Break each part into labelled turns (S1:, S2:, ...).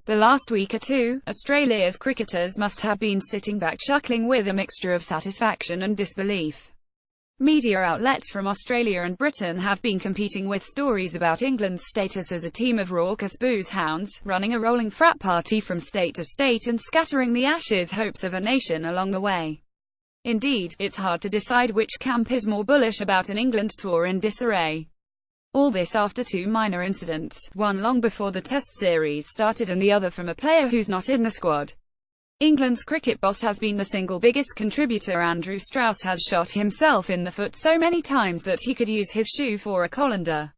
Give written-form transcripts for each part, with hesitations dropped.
S1: The last week or two, Australia's cricketers must have been sitting back chuckling with a mixture of satisfaction and disbelief. Media outlets from Australia and Britain have been competing with stories about England's status as a team of raucous booze hounds, running a rolling frat party from state to state and scattering the Ashes hopes of a nation along the way. Indeed, it's hard to decide which camp is more bullish about an England tour in disarray. All this after two minor incidents, one long before the Test series started and the other from a player who's not in the squad. England's cricket boss has been the single biggest contributor. Andrew Strauss has shot himself in the foot so many times that he could use his shoe for a colander.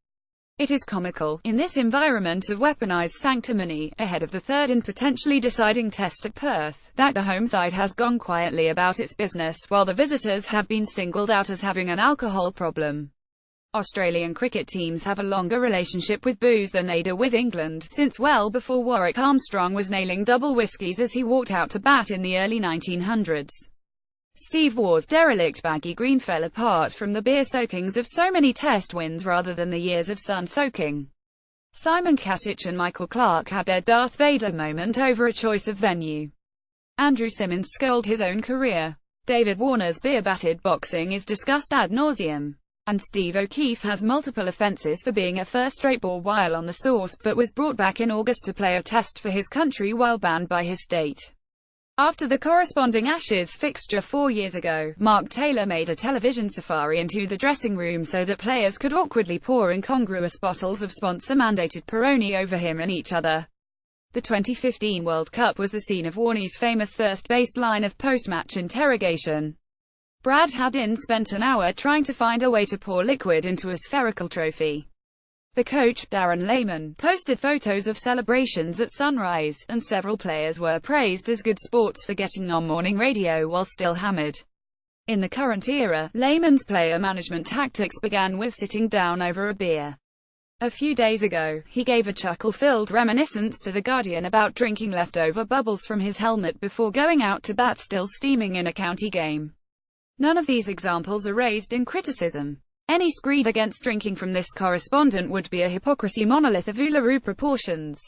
S1: It is comical, in this environment of weaponized sanctimony, ahead of the third and potentially deciding test at Perth, that the home side has gone quietly about its business, while the visitors have been singled out as having an alcohol problem. Australian cricket teams have a longer relationship with booze than they do with England, since well before Warwick Armstrong was nailing double whiskies as he walked out to bat in the early 1900s. Steve Waugh's derelict baggy green fell apart from the beer soakings of so many test wins rather than the years of sun soaking. Simon Katich and Michael Clarke had their Darth Vader moment over a choice of venue. Andrew Symonds sculled his own career. David Warner's beer-battered boxing is discussed ad nauseum. And Steve O'Keefe has multiple offences for being a first-rate ball while on the sauce, but was brought back in August to play a test for his country while banned by his state. After the corresponding Ashes fixture 4 years ago, Mark Taylor made a television safari into the dressing room so that players could awkwardly pour incongruous bottles of sponsor-mandated Peroni over him and each other. The 2015 World Cup was the scene of Warnie's famous thirst-based line of post-match interrogation. Brad Haddin spent an hour trying to find a way to pour liquid into a spherical trophy. The coach, Darren Lehman, posted photos of celebrations at sunrise, and several players were praised as good sports for getting on morning radio while still hammered. In the current era, Lehman's player management tactics began with sitting down over a beer. A few days ago, he gave a chuckle-filled reminiscence to The Guardian about drinking leftover bubbles from his helmet before going out to bat still steaming in a county game. None of these examples are raised in criticism. Any screed against drinking from this correspondent would be a hypocrisy monolith of Uluru proportions.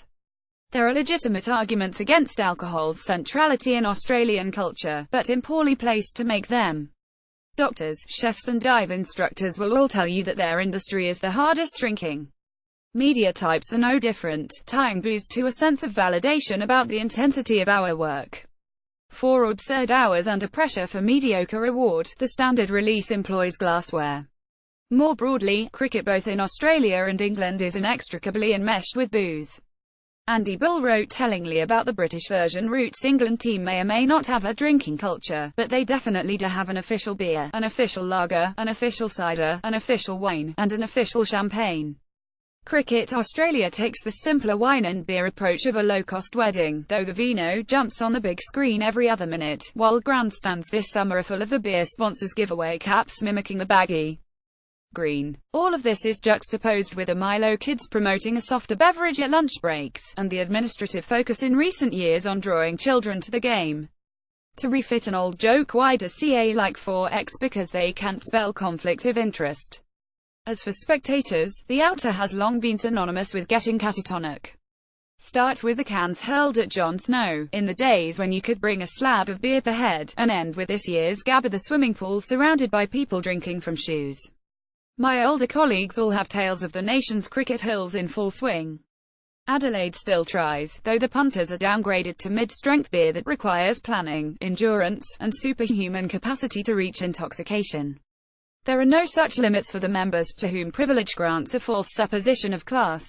S1: There are legitimate arguments against alcohol's centrality in Australian culture, but in poorly placed to make them. Doctors, chefs and dive instructors will all tell you that their industry is the hardest drinking. Media types are no different, tying booze to a sense of validation about the intensity of our work. 4 absurd hours under pressure for mediocre reward, the standard release employs glassware. More broadly, cricket both in Australia and England is inextricably enmeshed with booze. Andy Bull wrote tellingly about the British version Roots England team may or may not have a drinking culture, but they definitely do have an official beer, an official lager, an official cider, an official wine, and an official champagne. Cricket Australia takes the simpler wine and beer approach of a low-cost wedding, though the vino jumps on the big screen every other minute, while grandstands this summer are full of the beer sponsors' giveaway caps mimicking the baggy green. All of this is juxtaposed with a Milo Kids promoting a softer beverage at lunch breaks, and the administrative focus in recent years on drawing children to the game. To refit an old joke, why does CA like 4X? Because they can't spell conflict of interest. As for spectators, the outer has long been synonymous with getting catatonic. Start with the cans hurled at Jon Snow, in the days when you could bring a slab of beer per head, and end with this year's Gabba the swimming pool surrounded by people drinking from shoes. My older colleagues all have tales of the nation's cricket hills in full swing. Adelaide still tries, though the punters are downgraded to mid-strength beer that requires planning, endurance, and superhuman capacity to reach intoxication. There are no such limits for the members, to whom privilege grants a false supposition of class.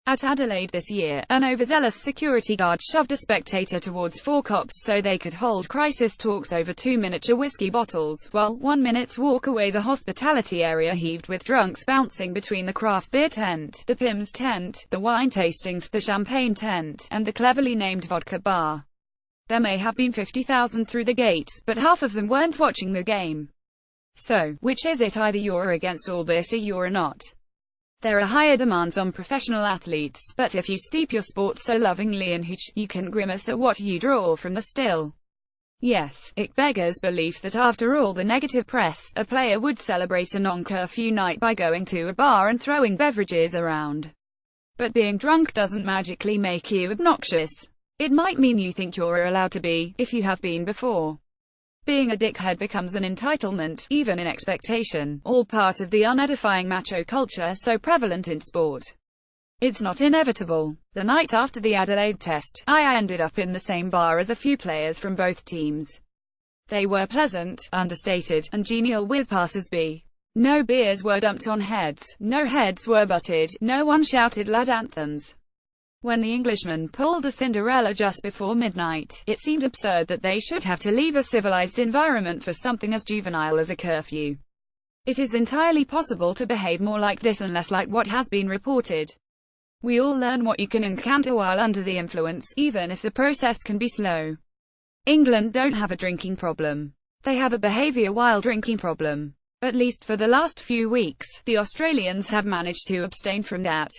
S1: At Adelaide this year, an overzealous security guard shoved a spectator towards 4 cops so they could hold crisis talks over 2 miniature whiskey bottles, while 1 minute's walk away the hospitality area heaved with drunks bouncing between the craft beer tent, the Pimm's tent, the wine tastings, the champagne tent, and the cleverly named vodka bar. There may have been 50,000 through the gates, but half of them weren't watching the game. So, which is it? Either you're against all this or you're not. There are higher demands on professional athletes, but if you steep your sports so lovingly in hooch, you can grimace at what you draw from the still. Yes, it beggars belief that after all the negative press, a player would celebrate a non-curfew night by going to a bar and throwing beverages around. But being drunk doesn't magically make you obnoxious. It might mean you think you're allowed to be, if you have been before. Being a dickhead becomes an entitlement, even in expectation, all part of the unedifying macho culture so prevalent in sport. It's not inevitable. The night after the Adelaide Test, I ended up in the same bar as a few players from both teams. They were pleasant, understated, and genial with passers-by. No beers were dumped on heads, no heads were butted, no one shouted lad anthems. When the Englishmen pulled a Cinderella just before midnight, it seemed absurd that they should have to leave a civilized environment for something as juvenile as a curfew. It is entirely possible to behave more like this and less like what has been reported. We all learn what you can and can't do while under the influence, even if the process can be slow. England don't have a drinking problem. They have a behaviour while drinking problem. At least for the last few weeks, the Australians have managed to abstain from that.